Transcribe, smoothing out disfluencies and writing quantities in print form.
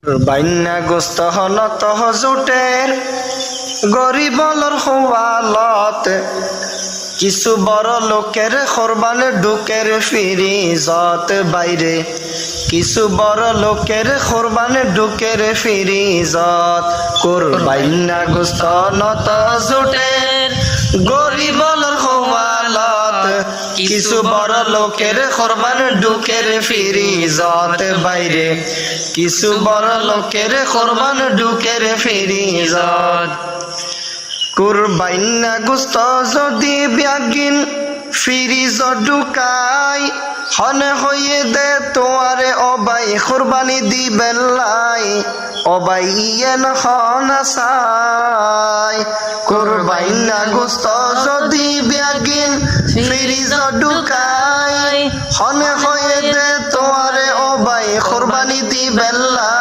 বাইন্না গোস্ত হনত জোটের গরিবলর হওয়ালত কিছু বড় লোকের কোরবান ঢুকের ফিরিজত বাইরে কিছু বড় লোকের কোরবান ঢুকের ফিরিজত কোরবাইন্না গোস্ত নত জোটের গরিবলর হওয়ালত কিছু বড় লোকের কোরবান ঢুকের ফিরিজত বাইরে কিছু বড় লোকের কোরবান ঢুকের ফিরিজত কুরবাইন্না গোস্ত যদি ব্যাগিন ফিরিজ ঢুকাই হনে হয়ে দে তোয়ারে অবাই কোরবানি দিবেন লাই অবাই ইয়েন হনাসাই কুরবাইন্না গোস্ত যদি ব্যাগিন ফিরিজ ঢুকাই হনে হয়ে দে তোয়ারে অবাই কোরবানি দিবেন লাই